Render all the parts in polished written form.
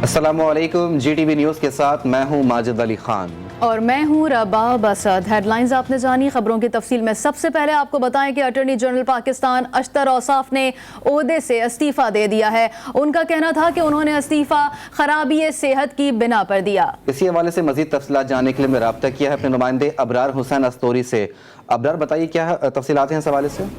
अस्सलामुअलैकुम, GTV news के साथ मैं हूं माजिद अली खान और मैं हूं रबाब असद। हेडलाइंस आपने जानी, खबरों की तफसील में सबसे पहले आपको बताएं कि अटॉर्नी जनरल पाकिस्तान अशतर औसाफ ने ओहदे से इस्तीफा दे दिया है। उनका कहना था कि उन्होंने इस्तीफा खराबी सेहत की बिना पर दिया। इसी हवाले से मजीद तफसीलात जानने के लिए मैं राब्ता किया है अपने नुमाइंदे अबरार हुसैन अस्तोरी से। अबरार, बताइए क्या तफसीलात हैं इस हवाले से?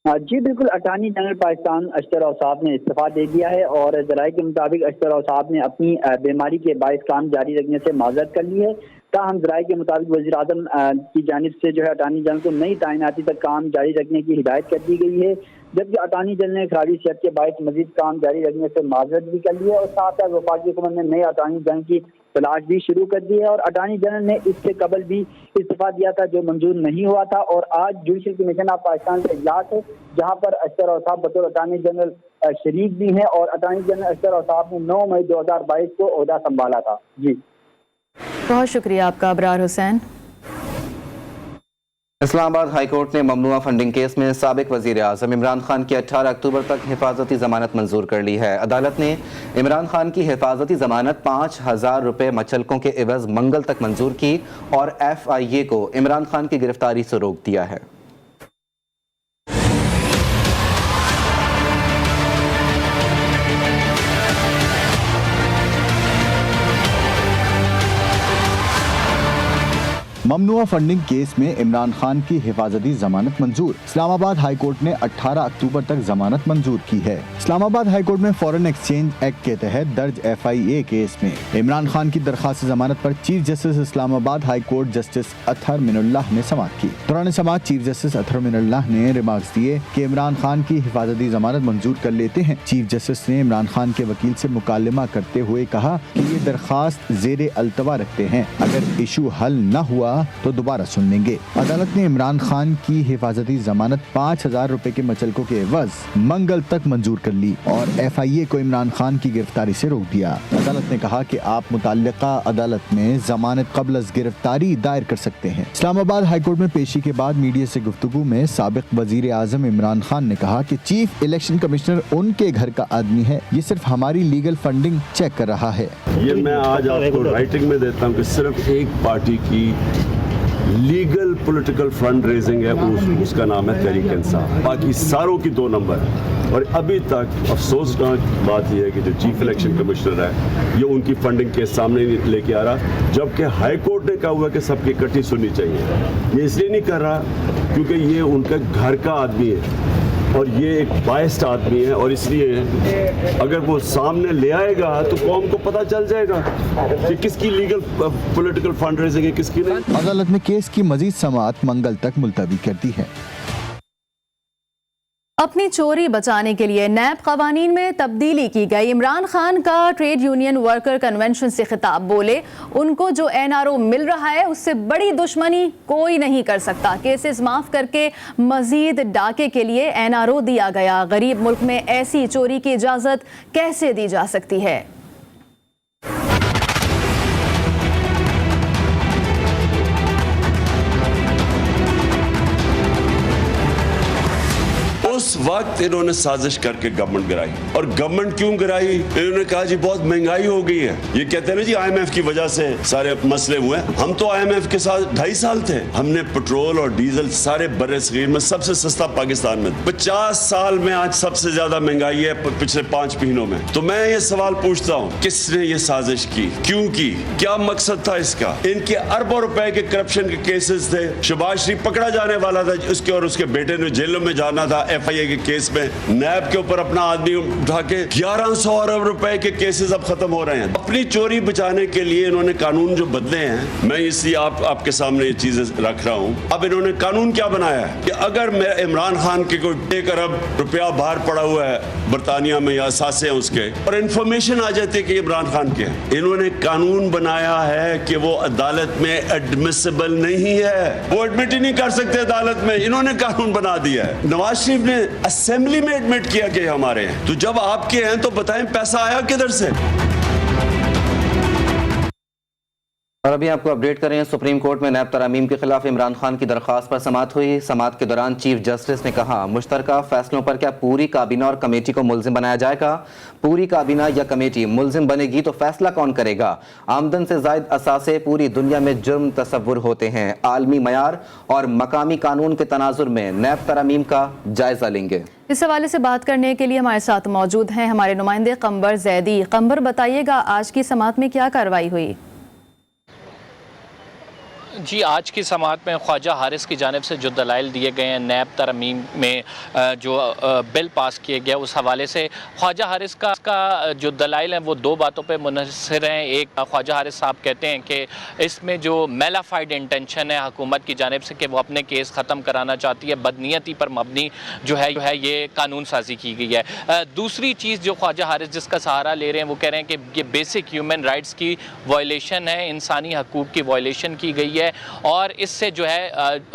जी बिल्कुल, अटॉर्नी जनरल पाकिस्तान अशतर औसाफ ने इस्तीफा दे दिया है और ज़राए के मुताबिक अशतर औसाफ ने अपनी बीमारी के बायस काम जारी रखने से माजरत कर ली है। ताहम ज़राए के मुताबिक वज़ीर आज़म की जानिब से जो है अटॉर्नी जनरल को नई तैनाती तक काम जारी रखने की हिदायत कर दी गई है, जबकि अटॉर्नी जनरल ने खराबी सेहत के बायस मजीद काम जारी रखने से माजरत भी कर ली है और साथ साथ वफाकी हुकूमत ने नए अटॉर्नी जनरल की तलाश भी शुरू कर दी है। और अटॉर्नी जनरल ने इससे कबल भी इस्तीफा दिया था जो मंजूर नहीं हुआ था और आज जुडिशल कमीशन ऑफ पाकिस्तान का इजलास है जहां पर अशतर औसाफ बतौर अटॉर्नी जनरल शरीक भी हैं और अटॉर्नी जनरल अशतर औसाफ ने 9 मई 2022 को ओहदा संभाला था। जी बहुत शुक्रिया आपका अबरार हुसैन। इस्लामाबाद हाई कोर्ट ने ममनुआ फंडिंग केस में साबिक वजीर आज़म इमरान खान की 18 अक्टूबर तक हिफाजती जमानत मंजूर कर ली है। अदालत ने इमरान खान की हिफाजती जमानत 5000 रुपये मचलकों के एवज मंगल तक मंजूर की और FIA को इमरान खान की गिरफ्तारी से रोक दिया है। ममनुआ फंडिंग केस में इमरान खान की हिफाजती जमानत मंजूर। इस्लामाबाद हाई कोर्ट ने 18 अक्टूबर तक जमानत मंजूर की है। इस्लामाबाद हाई कोर्ट में फॉरेन एक्सचेंज एक्ट के तहत दर्ज FIA केस में इमरान खान की दरखास्त जमानत पर chief justice Islamabad high court justice Athar Minallah ने समाअत की। दौरान समाअत चीफ जस्टिस अतहर मिनुल्लाह ने रिमार्क्स दिए कि इमरान खान की हिफाजती जमानत मंजूर कर लेते हैं। चीफ जस्टिस ने इमरान खान के वकील से मुकालमा करते हुए कहा कि ये दरखास्त जेर अल्तवा रखते हैं, अगर इशू हल न हुआ तो दोबारा सुन लेंगे। अदालत ने इमरान खान की हिफाजती जमानत 5000 रुपए के मचलकों के एवज मंगल तक मंजूर कर ली और FIA को इमरान खान की गिरफ्तारी से रोक दिया। अदालत ने कहा कि आप मुतल्लिका अदालत में जमानत क़ब्ल अज़ गिरफ्तारी दायर कर सकते हैं। इस्लामाबाद हाई कोर्ट में पेशी के बाद मीडिया से गुफ्तगू में साबिक वजीर आज़म इमरान खान ने कहा कि चीफ इलेक्शन कमिश्नर उनके घर का आदमी है, ये सिर्फ हमारी लीगल फंडिंग चेक कर रहा है। ये मैं आज आपको राइटिंग में देता हूँ कि सिर्फ एक पार्टी की लीगल पॉलिटिकल फंड रेजिंग है, उसका नाम है तहरीक इंसाफ, बाकी सारों की 2 नंबर। और अभी तक अफसोसनाक बात यह है कि जो चीफ इलेक्शन कमिश्नर है ये उनकी फंडिंग के सामने नहीं लेके आ रहा, जबकि हाई कोर्ट ने कहा हुआ कि सबकी इकट्ठी सुननी चाहिए। ये इसलिए नहीं कर रहा क्योंकि ये उनका घर का आदमी है और ये एक बायस्ड आदमी है और इसलिए अगर वो सामने ले आएगा तो कौम को पता चल जाएगा कि किसकी लीगल पॉलिटिकल फंड रेजिंग है, किसकी नहीं। अदालत ने केस की मजीद समाअत मंगल तक मुलतवी कर दी है। अपनी चोरी बचाने के लिए नैब कवानीन में तब्दीली की गई। इमरान खान का ट्रेड यूनियन वर्कर कन्वेंशन से खिताब, बोले उनको जो NRO मिल रहा है उससे बड़ी दुश्मनी कोई नहीं कर सकता। केसेस माफ करके मजीद डाके के लिए NRO दिया गया। गरीब मुल्क में ऐसी चोरी की इजाजत कैसे दी जा सकती है? उस वक्त इन्होंने साजिश करके गवर्नमेंट गिराई। और गवर्नमेंट क्यों गिराई? इन्होंने कहा जी बहुत महंगाई हो गई है। ये कहते हैं ना जी IMF की वजह से सारे मसले हुए। हम तो IMF के साथ 2.5 साल थे। हमने पेट्रोल और डीजल सारे बर्रे सगीर में सबसे सस्ता पाकिस्तान में। 50 साल में आज सबसे ज्यादा महंगाई है पिछले 5 महीनों में। तो मैं ये सवाल पूछता हूँ, किसने ये साजिश की, क्यों की, क्या मकसद था इसका? इनके अरबों रुपए के करप्शन के केसेस थे। शहबाज शरीफ पकड़ा जाने वाला था, उसके और उसके बेटे ने जेलों में जाना था FIA के केस में। नैब के ऊपर अपना आदमी उठा के 1100 अरब रुपए के केसेस अब खत्म हो रहे हैं। अपनी चोरी बचाने के लिए इन्होंने कानून जो बदले हैं, मैं इसलिए आपके सामने ये चीजें रख रहा हूं। अब इन्होंने कानून क्या बनाया है कि अगर मैं इमरान खान के कोई 1 अरब रुपया बाहर पड़ा हुआ है बरतानिया में या सासे हैं उसके, और इंफॉर्मेशन आ जाती है कि इमरान खान के, इन्होंने कानून बनाया है कि वो अदालत में एडमिसिबल नहीं है, वो एडमिट ही नहीं कर सकते अदालत में। इन्होंने कानून बना दिया है। नवाज शरीफ ने असेंबली में एडमिट किया कि हमारे हैं, तो जब आपके हैं तो बताएं पैसा आया किधर से? اور ابھی آپ کو اپڈیٹ کریں، سپریم کورٹ میں نیب ترامیم کے خلاف عمران خان کی درخواست پر سماعت ہوئی۔ سماعت کے دوران چیف جسٹس نے کہا مشترکہ فیصلوں پر کیا پوری کابینہ اور کمیٹی کو ملزم بنایا جائے گا؟ پوری کابینہ یا کمیٹی ملزم بنے گی تو فیصلہ کون کرے گا؟ آمدن سے زائد اثاثے پوری دنیا میں جرم تصور ہوتے ہیں۔ عالمی معیار اور مقامی قانون کے تناظر میں نیب ترامیم کا جائزہ لیں گے۔ اس حوالے سے بات کرنے کے لیے ہمارے ساتھ موجود ہیں ہمارے نمائندے قمبر زیدی۔ قمبر، بتائیے گا آج کی سماعت میں کیا کارروائی ہوئی؟ جی، آج کی سماعت میں خواجہ حارث کی جانب سے جو دلائل دیے گئے ہیں نیب ترمیم میں جو بل پاس کیے گیا، اس حوالے سے خواجہ حارث کا جو دلائل ہیں وہ دو باتوں پہ منحصر ہیں۔ ایک، خواجہ حارث صاحب کہتے ہیں کہ اس میں جو میلافائڈ انٹینشن ہے حکومت کی جانب سے کہ وہ اپنے کیس ختم کرانا چاہتی ہے، بدنیتی پر مبنی جو ہے یہ قانون سازی کی گئی ہے۔ دوسری چیز جو خواجہ حارث جس کا سہارا لے رہے ہیں وہ کہہ رہے ہیں کہ یہ بیسک ہیومن رائٹس کی وائلیشن ہے، انسانی حقوق کی وائلیشن کی گئی ہے اور اس سے جو ہے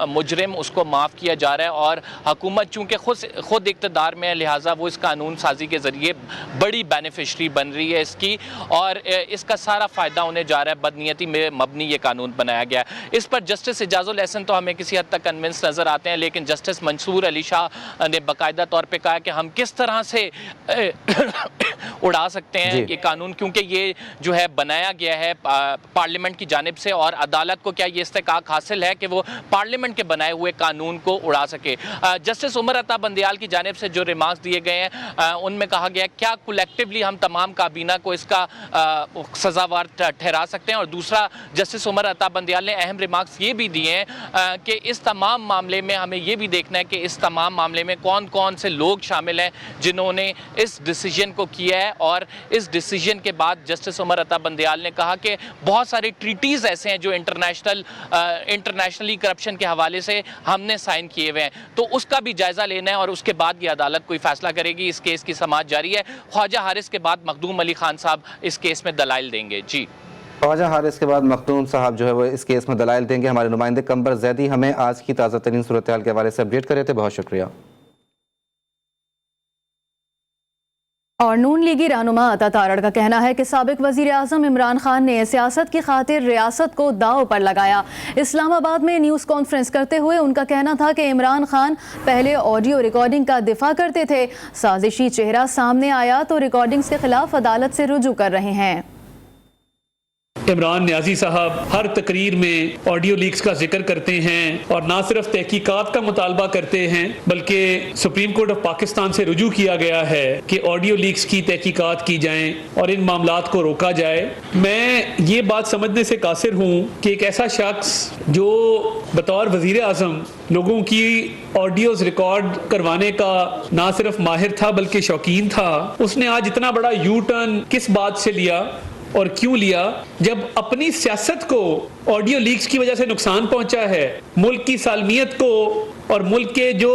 مجرم اس کو معاف کیا جا رہا ہے، اور حکومت چونکہ خود اقتدار میں ہے لہٰذا وہ اس قانون سازی کے ذریعے بڑی بینیفیشری بن رہی ہے اس کی، اور اس کا سارا فائدہ انہیں جا رہا ہے۔ بدنیتی میں مبنی یہ قانون بنایا گیا ہے۔ اس پر جسٹس اعجاز الاحسن تو ہمیں کسی حد تک کنونس نظر آتے ہیں، لیکن جسٹس منصور علی شاہ نے باقاعدہ طور پہ کہا کہ ہم کس طرح سے اڑا سکتے ہیں یہ قانون، کیونکہ یہ جو ہے بنایا گیا ہے پارلیمنٹ کی جانب سے، اور عدالت کو کیا یہ استحقاق حاصل ہے کہ وہ پارلیمنٹ کے بنائے ہوئے قانون کو اڑا سکے۔ جسٹس عمر عطا بندیال کی جانب سے جو ریمارکس دیے گئے ہیں ان میں کہا گیا کیا کولیکٹیولی ہم تمام کابینہ کو اس کا سزاوار ٹھہرا سکتے ہیں، اور دوسرا جسٹس عمر عطا بندیال نے اہم ریمارکس یہ بھی دیے ہیں کہ اس تمام معاملے میں ہمیں یہ بھی دیکھنا ہے کہ اس تمام معاملے میں کون کون سے لوگ شامل ہیں جنہوں نے اس ڈیسیجن کو کیا ہے، اور اس ڈیسیجن کے بعد جسٹس عمر عطا بندیال نے کہا کہ بہت سارے ٹریٹیز ایسے ہیں جو انٹرنیشنلی کرپشن کے حوالے سے ہم نے سائن کیے ہوئے ہیں، تو اس کا بھی جائزہ لینا ہے اور اس کے بعد یہ عدالت کوئی فیصلہ کرے گی۔ اس کیس کی سماعت جاری ہے۔ خواجہ حارث کے بعد مخدوم علی خان صاحب اس کیس میں دلائل دیں گے۔ جی، خواجہ حارث کے بعد مخدوم صاحب جو ہے وہ اس کیس میں دلائل دیں گے۔ ہمارے نمائندے قمبر زیدی ہمیں آج کی تازہ ترین صورتحال کے حوالے سے اپڈیٹ کر رہے تھے، بہت شکریہ۔ اور نون لیگی رہنما عطا تارڑ کا کہنا ہے کہ سابق وزیر اعظم عمران خان نے سیاست کی خاطر ریاست کو داؤ پر لگایا۔ اسلام آباد میں نیوز کانفرنس کرتے ہوئے ان کا کہنا تھا کہ عمران خان پہلے آڈیو ریکارڈنگ کا دفاع کرتے تھے، سازشی چہرہ سامنے آیا تو ریکارڈنگز کے خلاف عدالت سے رجوع کر رہے ہیں۔ عمران نیازی صاحب ہر تقریر میں آڈیو لیکس کا ذکر کرتے ہیں اور نہ صرف تحقیقات کا مطالبہ کرتے ہیں بلکہ سپریم کورٹ آف پاکستان سے رجوع کیا گیا ہے کہ آڈیو لیکس کی تحقیقات کی جائیں اور ان معاملات کو روکا جائے۔ میں یہ بات سمجھنے سے قاصر ہوں کہ ایک ایسا شخص جو بطور وزیر اعظم لوگوں کی آڈیوز ریکارڈ کروانے کا نہ صرف ماہر تھا بلکہ شوقین تھا، اس نے آج اتنا بڑا یو ٹرن کس بات سے لیا اور کیوں لیا؟ جب اپنی سیاست کو آڈیو لیکس کی وجہ سے نقصان پہنچا ہے، ملک کی سالمیت کو اور ملک کے جو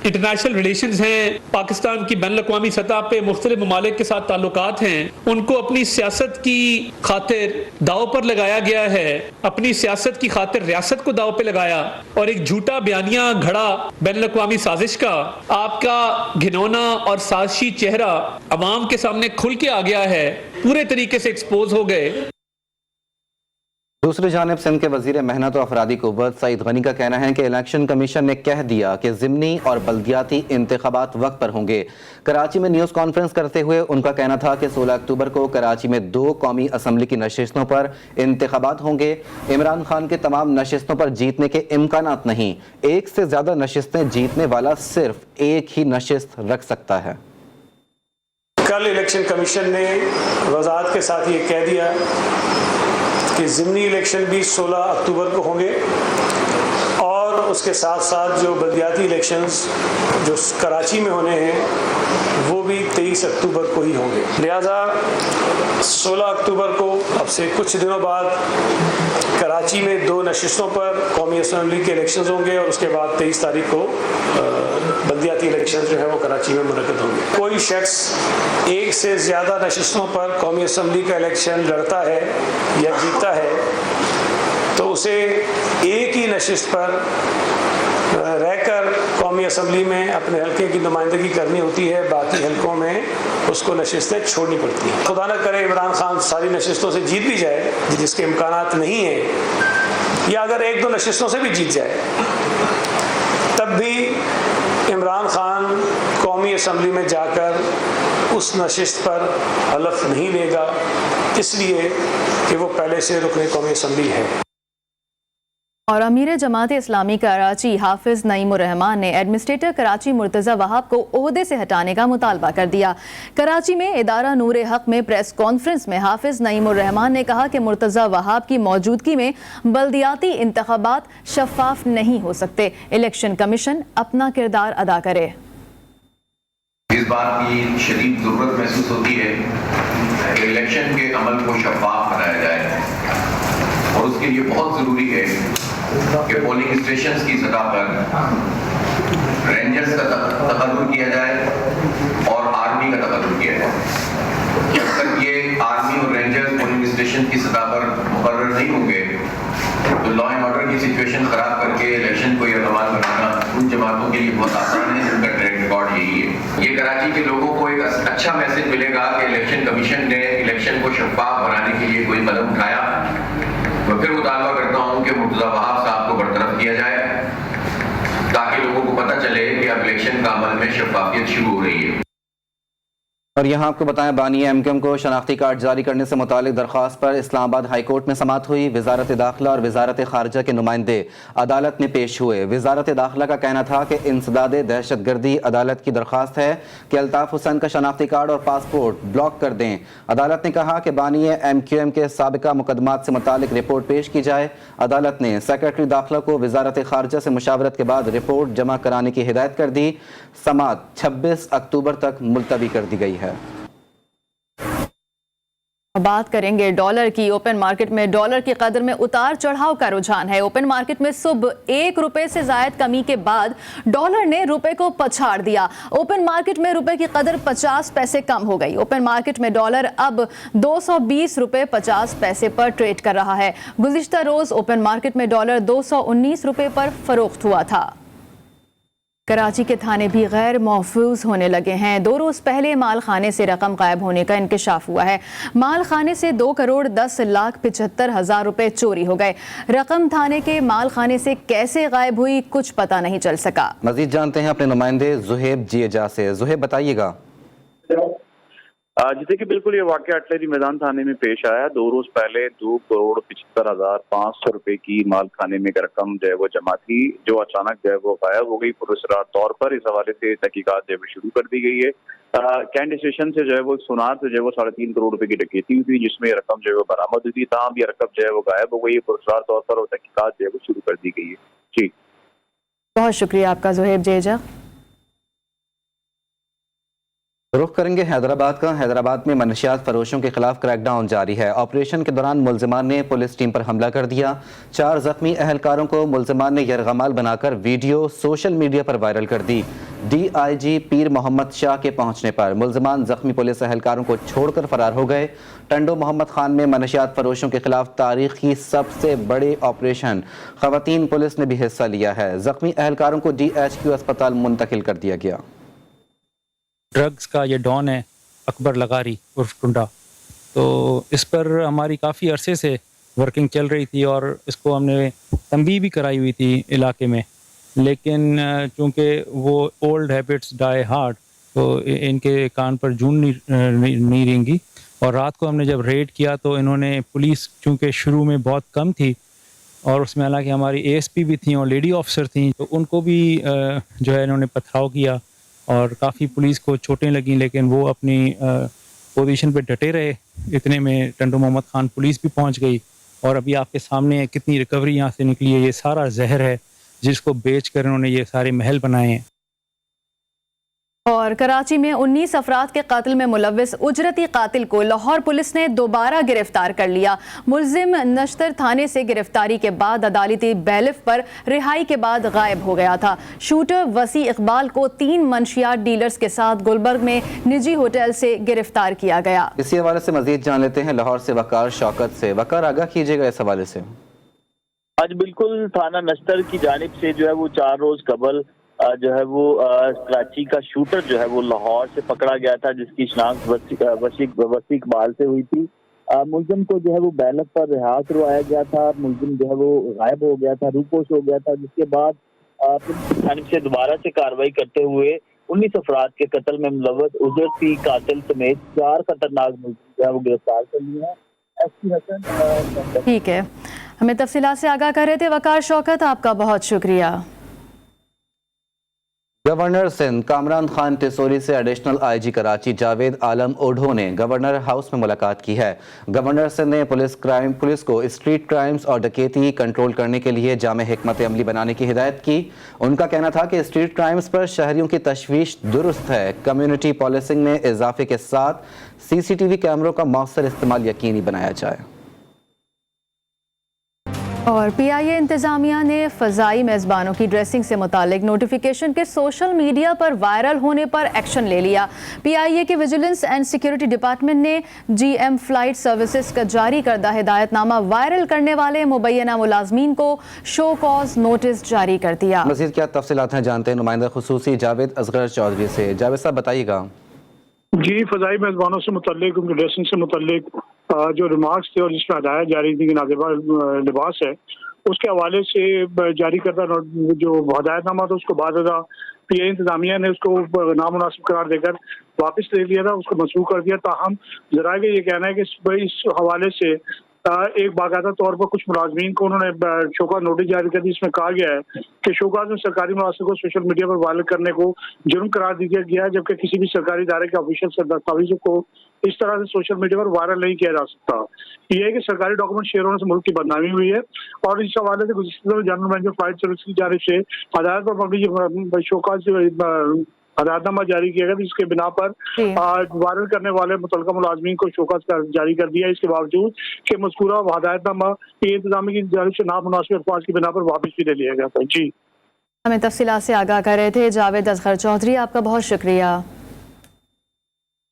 انٹرنیشنل ریلیشنز ہیں، پاکستان کی بین الاقوامی سطح پہ مختلف ممالک کے ساتھ تعلقات ہیں، ان کو اپنی سیاست کی خاطر داؤ پر لگایا گیا ہے، اپنی سیاست کی خاطر ریاست کو داؤ پہ لگایا اور ایک جھوٹا بیانیہ گھڑا بین الاقوامی سازش کا۔ آپ کا گھنونا اور سازشی چہرہ عوام کے سامنے کھل کے آ گیا ہے، پورے طریقے سے ایکسپوز ہو گئے۔ دوسری جانب سندھ کے وزیر محنت و افرادی قوت سعید غنی کا کہنا ہے کہ الیکشن کمیشن نے کہہ دیا کہ ضمنی اور بلدیاتی انتخابات وقت پر ہوں گے۔ کراچی میں نیوز کانفرنس کرتے ہوئے ان کا کہنا تھا کہ 16 اکتوبر کو کراچی میں 2 قومی اسمبلی کی نشستوں پر انتخابات ہوں گے۔ عمران خان کے تمام نشستوں پر جیتنے کے امکانات نہیں، ایک سے زیادہ نشستیں جیتنے والا صرف ایک ہی نشست رکھ سکتا ہے۔ کل الیکشن کمیشن نے وضاحت کے ساتھ یہ کہہ دیا کہ ضمنی الیکشن بھی 16 اکتوبر کو ہوں گے اور اس کے ساتھ ساتھ جو بلدیاتی الیکشنز جو کراچی میں ہونے ہیں وہ بھی 23 اکتوبر کو ہی ہوں گے۔ لہٰذا 16 اکتوبر کو اب سے کچھ دنوں بعد کراچی میں 2 نشستوں پر قومی اسمبلی کے الیکشنز ہوں گے اور اس کے بعد 23 تاریخ کو بلدیاتی الیکشن جو ہے وہ کراچی میں منعقد ہوں گے۔ کوئی شخص ایک سے زیادہ نشستوں پر قومی اسمبلی کا الیکشن لڑتا ہے یا جیتتا ہے تو اسے ایک ہی نشست پر رہ کر कौमी असम्बली में अपने हल्के की नुमाइंदगी करनी होती है, बाकी हल्कों में उसको नशिस्तें छोड़नी पड़ती हैं। खुदा न करे इमरान खान सारी नशिस्तों से जीत भी जाए, जिसके इम्कानात नहीं है, या अगर एक दो नशिस्तों से भी जीत जाए, तब भी इमरान खान कौमी असम्बली में जाकर उस नशिस्त पर हलफ नहीं लेगा, इसलिए कि वो पहले से रुकन कौमी असम्बली है। और अमीर जमात इस्लामी कराची हाफिज नईमुर रहमान ने एडमिनिस्ट्रेटर कराची मुर्तज़ा वहाब को ओहदे से हटाने का मुतालबा कर दिया। कराची में इदारा नूर हक में प्रेस कॉन्फ्रेंस में हाफिज नईमुर रहमान ने कहा कि मुर्तज़ा वहाब की मौजूदगी में बल्दियाती इंतखाबात शफाफ नहीं हो सकते। इलेक्शन कमीशन अपना किरदार अदा करे। इस बात की शदीद ज़रूरत महसूस होती है कि इलेक्शन के अमल को शफाफ बनाया जाए, और उसके लिए बहुत ज़रूरी है कि पोलिंग स्टेशंस की सतह पर रेंजर्स का तकर्रुर किया जाए और आर्मी का तकर्रुर किया जाए। जब तक ये आर्मी और रेंजर्स पोलिंग स्टेशन की सतह पर मुकर्रर नहीं होंगे तो लॉ एंड ऑर्डर की सिचुएशन ख़राब करके इलेक्शन को यकमाल बनाना उन जमातों के लिए बहुत आसान है जिनका ट्रैक रिकॉर्ड यही है। ये कराची के लोगों को एक अच्छा मैसेज मिलेगा कि इलेक्शन कमीशन ने इलेक्शन को शफाफ बनाने के लिए कोई कदम उठाया। मैं फिर मुतालबा करता हूँ कि मुर्तज़ा वहाब साहब को बरतरफ किया जाए, ताकि लोगों को पता चले कि अब इलेक्शन का अमल में शफाफियत शुरू हो रही है। और यहाँ आपको बताएं, बानी एमक्यूएम को शनाख्ती कार्ड जारी करने से मुतालिक दरख्वास्त पर इस्लामाबाद हाई कोर्ट में समाअत हुई। वजारत दाखिला और वजारत खारजा के नुमाइंदे अदालत में पेश हुए। वजारत दाखिला का कहना था कि इंसदाद दहशत गर्दी अदालत की दरख्वास्त है कि अल्ताफ हुसैन का शनाख्ती कार्ड और पासपोर्ट ब्लॉक कर दें। अदालत ने कहा कि बानी एमक्यूएम के साबिका मुकदमात से मुतालिक रिपोर्ट पेश की जाए। अदालत ने सेक्रेटरी दाखिला को वजारत खारजा से मुशावरत के बाद रिपोर्ट जमा कराने की हिदायत कर दी। समाअत 26 अक्टूबर तक मुलतवी कर दी गई है। बात करेंगे डॉलर की। ओपन मार्केट में डॉलर की कदर में उतार चढ़ाव का रुझान है। ओपन मार्केट में सुबह 1 रुपए से जायद कमी के बाद डॉलर ने रुपए को पछाड़ दिया। ओपन मार्केट में रुपए की कदर 50 पैसे कम हो गई। ओपन मार्केट में डॉलर अब 220 रुपए 50 पैसे पर ट्रेड कर रहा है। गुज़िश्ता रोज ओपन मार्केट में डॉलर 219 रुपए पर फरोख्त हुआ था। कराची के थाने भी गैर महफूज होने लगे हैं। 2 रोज पहले माल खाने से रकम गायब होने का इंकशाफ हुआ है। माल खाने से 2,10,75,000 रुपए चोरी हो गए। रकम थाने के माल खाने से कैसे गायब हुई कुछ पता नहीं चल सका। मजीद जानते हैं अपने नुमाइंदे जुहेब जिएजा से। जुहेब बताइएगा। जैसे कि बिल्कुल ये वाक़या अटलेरी मैदान थाने में पेश आया। 2 रोज पहले 2,75,500 रुपए की माल खाने में रकम जो है वो जमा थी, जो अचानक जो है वो गायब हो गई पुरस्कार तौर पर। इस हवाले से तहकीकात जो है शुरू कर दी गई है। कैंट स्टेशन से जो है वो सोनार से जो है वो 3.5 करोड़ रुपए की डकैती हुई थी, जिसमें रकम जो है वो बरामद हुई थी। ताहम ये रकम जो है वो गायब हो गई है पुरस्कार तौर पर, और तहकीकात जो है वो शुरू कर दी गई है। जी बहुत शुक्रिया आपका जुहेब जेजा। रुख करेंगे हैदराबाद का। हैदराबाद में मनशियात फरोशों के खिलाफ क्रैकडाउन जारी है। ऑपरेशन के दौरान मुलजिमान ने पुलिस टीम पर हमला कर दिया। 4 जख्मी अहलकारों को मुलजिमान ने यरगमाल बनाकर वीडियो सोशल मीडिया पर वायरल कर दी। DIG पीर मोहम्मद शाह के पहुंचने पर मुलजिमान जख्मी पुलिस अहलकारों को छोड़कर फरार हो गए। टंडो मोहम्मद खान में मनशियात फरोशों के खिलाफ तारीख की सबसे बड़े ऑपरेशन खवातीन पुलिस ने भी हिस्सा लिया है। जख्मी अहलकारों को DHQ अस्पताल मुंतकिल कर दिया गया। ड्रग्स का ये डॉन है अकबर लगारी उर्फ टुंडा, तो इस पर हमारी काफ़ी अरसे से वर्किंग चल रही थी और इसको हमने तंबीह भी कराई हुई थी इलाके में, लेकिन चूँकि वो ओल्ड हैबिट्स डाई हार्ड, तो इनके कान पर जून नहीं रेंगी। और रात को हमने जब रेड किया तो इन्होंने, पुलिस चूँकि शुरू में बहुत कम थी और उसमें हालांकि हमारी ASP भी थी और लेडी ऑफिसर थी, तो उनको भी जो है इन्होंने पथराव किया और काफ़ी पुलिस को चोटें लगीं, लेकिन वो अपनी पोजीशन पे डटे रहे। इतने में टंडो मोहम्मद खान पुलिस भी पहुंच गई और अभी आपके सामने कितनी रिकवरी यहाँ से निकली है। ये सारा जहर है जिसको बेचकर इन्होंने ये सारे महल बनाए हैं। और कराची में 19 अफराद के कत्ल में मुलव्विस उजरती कातिल को लाहौर पुलिस ने दोबारा गिरफ्तार कर लिया। मुलजिम नश्तर थाने से गिरफ्तारी के बाद अदालती बैलिफ पर रिहाई के बाद गायब हो गया था। शूटर वसी इकबाल को 3 मंशियात डीलर्स के साथ गुलबर्ग में निजी होटल से गिरफ्तार किया गया। इसी हवाले से मजीद जान लेते हैं लाहौर से वकार शौकत से। वकार, आगाह कीजिएगा इस हवाले से। आज बिल्कुल थाना नश्तर की जानिब से जो है वो 4 रोज कबल جو ہے وہ کراچی کا شوٹر جو ہے وہ لاہور سے پکڑا گیا تھا، جس کی شناخت وسیع اقبال سے ہوئی تھی۔ ملزم کو جو ہے وہ بیلت پر رہا کروایا گیا تھا۔ ملزم جو ہے وہ غائب ہو گیا تھا، روپوش ہو گیا تھا، جس کے بعد پولیس کی جانب سے دوبارہ سے کارروائی کرتے ہوئے 19 افراد کے قتل میں ملوث اجرتی قاتل سمیت 4 خطرناک ملزم جو ہے وہ گرفتار کر لیے ہیں۔ ایس پی حسن ٹھیک ہے، ہمیں تفصیلات سے آگاہ کر رہے تھے وقار شوکت، آپ کا بہت شکریہ۔ گورنر سندھ کامران خان ٹیسوری سے ایڈیشنل آئی جی کراچی جاوید عالم اوڈھو نے گورنر ہاؤس میں ملاقات کی ہے۔ گورنر سندھ نے پولیس کو اسٹریٹ کرائمز اور ڈکیتی کنٹرول کرنے کے لیے جامع حکمت عملی بنانے کی ہدایت کی۔ ان کا کہنا تھا کہ اسٹریٹ کرائمز پر شہریوں کی تشویش درست ہے، کمیونٹی پولیسنگ میں اضافے کے ساتھ سی سی ٹی وی کیمروں کا مؤثر استعمال یقینی بنایا جائے۔ اور پی آئی اے انتظامیہ نے فضائی میزبانوں کی ڈریسنگ سے متعلق نوٹیفیکیشن کے سوشل میڈیا پر وائرل ہونے پر ایکشن لے لیا۔ پی آئی اے کے ویجیلنس اینڈ سیکیورٹی ڈپارٹمنٹ نے جی ایم فلائٹ سروسز کا جاری کردہ ہدایت نامہ وائرل کرنے والے مبینہ ملازمین کو شو کاز نوٹس جاری کر دیا۔ مزید کیا تفصیلات ہیں جانتے ہیں نمائندہ خصوصی جاوید اصغر چودھری سے۔ جاوید صاحب بتائیے گا۔ جی، فضائی میزبانوں سے متعلق، ان کی ڈریسنگ سے متعلق جو ریمارکس تھے اور جس میں ہدایت جاری تھی کہ نازیبہ لباس ہے، اس کے حوالے سے جاری کردہ جو ہدایت نامہ تھا اس کو بعد پی اے انتظامیہ نے اس کو نامناسب قرار دے کر واپس لے لیا تھا، اس کو منسوخ کر دیا۔ تاہم ذرائع کا یہ کہنا ہے کہ اس حوالے سے ایک باقاعدہ طور پر کچھ ملازمین کو انہوں نے شوکاز نوٹس جاری کر دی، اس میں کہا گیا ہے کہ شوکاز میں سرکاری مناسب کو سوشل میڈیا پر وائرل کرنے کو جرم قرار دیا گیا ہے، جبکہ کسی بھی سرکاری ادارے کے آفیشیل دستاویزوں کو اس طرح سے سوشل میڈیا پر وائرل نہیں کیا جا سکتا۔ یہ ہے کہ سرکاری ڈاکومنٹ شیئر ہونے سے ملک کی بدنامی ہوئی ہے، اور اس حوالے سے گزشتہ جنرل مینیجر فلائٹ سروس کی جانب سے ہدایت پر مبنی شوکاز ہدایت نامہ جاری کیا گیا، جس کے بنا پر وائرل کرنے والے متعلقہ ملازمین کو شوکاز جاری کر دیا، اس کے باوجود کہ مذکورہ ہدایت نامہ پی اے انتظامیہ کی جانب سے نامناسب الفاظ کی بنا پر واپس بھی لے لیا گیا تھا۔ جی، ہمیں تفصیلات سے آگاہ کر رہے تھے جاوید اصغر چودھری، آپ کا بہت شکریہ۔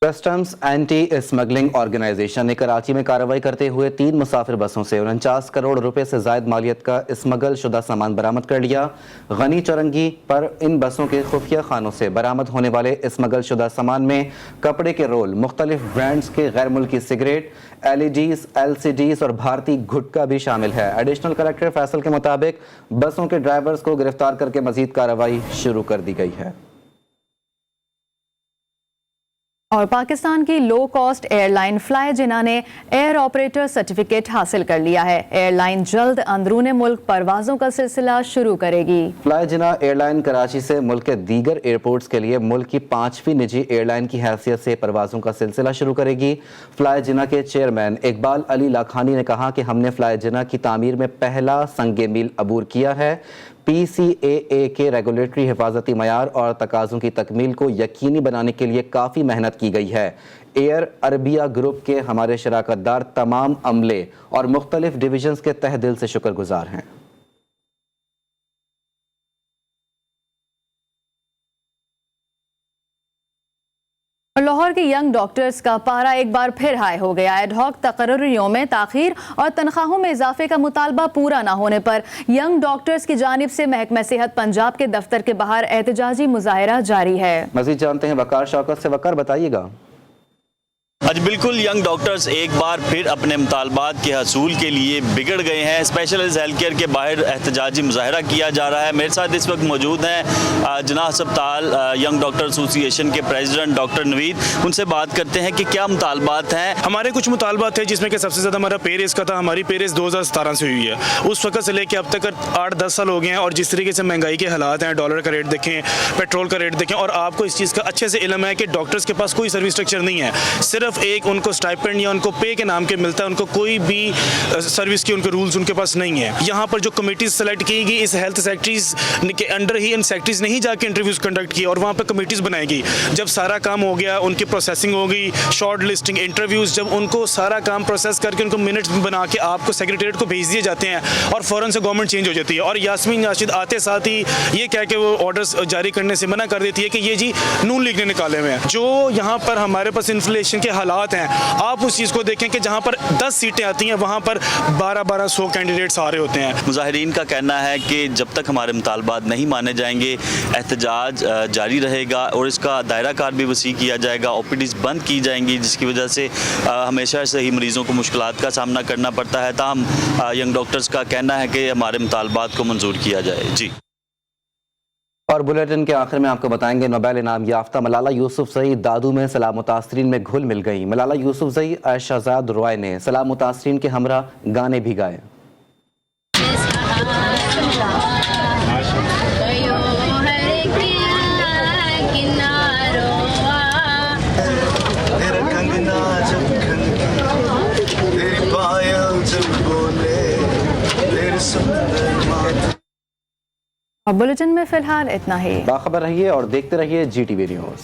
کسٹمز اینٹی اسمگلنگ آرگنائزیشن نے کراچی میں کارروائی کرتے ہوئے 3 مسافر بسوں سے 49 کروڑ روپے سے زائد مالیت کا اسمگل شدہ سامان برآمد کر لیا۔ غنی چورنگی پر ان بسوں کے خفیہ خانوں سے برآمد ہونے والے اسمگل شدہ سامان میں کپڑے کے رول، مختلف برانڈز کے غیر ملکی cigarette, LEDs, LCDs اور بھارتی گھٹکا بھی شامل ہے۔ ایڈیشنل کلکٹر فیصل کے مطابق بسوں کے ڈرائیورز کو گرفتار کر کے مزید کارروائی شروع کر دی گئی ہے۔ اور پاکستان کی low cost airline fly Jinnah نے ایئر آپریٹر سرٹیفکیٹ حاصل کر لیا ہے۔ ایئر لائن جلد اندرون ملک پروازوں کا سلسلہ شروع کرے گی۔ فلائی جنا ایئر لائن کراچی سے ملک کے دیگر ایئرپورٹس کے لیے ملک کی 5ویں نجی ایئر لائن کی حیثیت سے پروازوں کا سلسلہ شروع کرے گی۔ فلائی جنا کے چیئرمین اقبال علی لاکھانی نے کہا کہ ہم نے فلائی جنا کی تعمیر میں پہلا سنگ میل عبور کیا ہے۔ پی سی اے اے کے ریگولیٹری حفاظتی معیار اور تقاضوں کی تکمیل کو یقینی بنانے کے لیے کافی محنت کی گئی ہے۔ ایئر عربیہ گروپ کے ہمارے شراکت دار تمام عملے اور مختلف ڈویژنز کے تہ دل سے شکر گزار ہیں۔ لاہور کے ینگ ڈاکٹرز کا پارا ایک بار پھر ہائی ہو گیا۔ ایڈ ہاک تقرریوں میں تاخیر اور تنخواہوں میں اضافے کا مطالبہ پورا نہ ہونے پر ینگ ڈاکٹرز کی جانب سے محکمہ صحت پنجاب کے دفتر کے باہر احتجاجی مظاہرہ جاری ہے۔ مزید جانتے ہیں وقار شوکت سے۔ وقار بتائیے گا۔ آج بالکل ینگ ڈاکٹرز ایک بار پھر اپنے مطالبات کے حصول کے لیے بگڑ گئے ہیں۔ اسپیشلائز ہیلتھ کیئر کے باہر احتجاجی مظاہرہ کیا جا رہا ہے۔ میرے ساتھ اس وقت موجود ہیں جناح ہسپتال ینگ ڈاکٹر ایسوسی ایشن کے پریزیڈنٹ ڈاکٹر نوید۔ ان سے بات کرتے ہیں کہ کیا مطالبات ہیں۔ ہمارے کچھ مطالبات تھے جس میں کہ سب سے زیادہ ہمارا پے ریز کا تھا۔ ہماری پے ریز 2017 سے ہوئی ہے، اس وقت سے لے کے اب تک 8-10 سال ہو گئے ہیں، اور جس طریقے سے مہنگائی کے حالات ہیں، ڈالر کا ریٹ دیکھیں، پیٹرول کا ریٹ دیکھیں، اور آپ کو اس چیز کا اچھے سے علم ہے کہ ڈاکٹرز کے پاس کوئی سروس اسٹرکچر نہیں ہے، صرف ایک ان کو اسٹائپنڈ یا ان کو پے کے نام کے ملتا ہے، ان کو کوئی بھی سروس کی ان کے رولز ان کے پاس نہیں ہے۔ یہاں پر جو کمیٹیز سلیکٹ کی گئی اس ہیلتھ سیکٹریز کے انڈر ہی ان سیکٹریز نے ہی جا کے انٹرویوز کنڈکٹ کیے اور وہاں پہ کمیٹیز بنائی گئی۔ جب سارا کام ہو گیا، ان کی پروسیسنگ ہو گئی، شارٹ لسٹنگ انٹرویوز، جب ان کو سارا کام پروسیس کر کے ان کو منٹس بنا کے آپ کو سیکریٹریٹ کو بھیج دیے جاتے ہیں اور فوراً سے گورنمنٹ چینج ہو جاتی ہے، اور یاسمین راشد آتے ساتھ ہی یہ کہہ کے وہ آرڈرز جاری کرنے سے منع کر دیتی ہے کہ یہ جی نون لیگ نے نکالے ہوئے ہیں۔ جو یہاں پر ہمارے پاس انفلیشن کے हालात हैं, आप उस चीज़ को देखें कि जहाँ पर 10 सीटें आती हैं वहाँ पर 1200 कैंडिडेट्स आ रहे होते हैं। मुजाहिरीन का कहना है कि जब तक हमारे मुतालबात नहीं माने जाएंगे एहतजाज जारी रहेगा और इसका दायरा कार भी वसी किया जाएगा। OPDs बंद की जाएंगी जिसकी वजह से हमेशा से ही मरीज़ों को मुश्किलात का सामना करना पड़ता है। ताहम यंग डॉक्टर्स का कहना है कि हमारे मुतालबात को मंजूर किया जाए। जी। और बुलेटिन के आखिर में आपको बताएंगे नोबेल इनाम याफ्ता मलाला यूसुफजई दादू में सलाम मुतासरीन में घुल मिल गई। मलाला यूसुफजई शहजाद रॉय ने सलाम मुतासरीन के हमरा गाने भी गाए। और बुलेटिन में फिलहाल इतना ही। बाखबर रहिए और देखते रहिए GTV न्यूज़।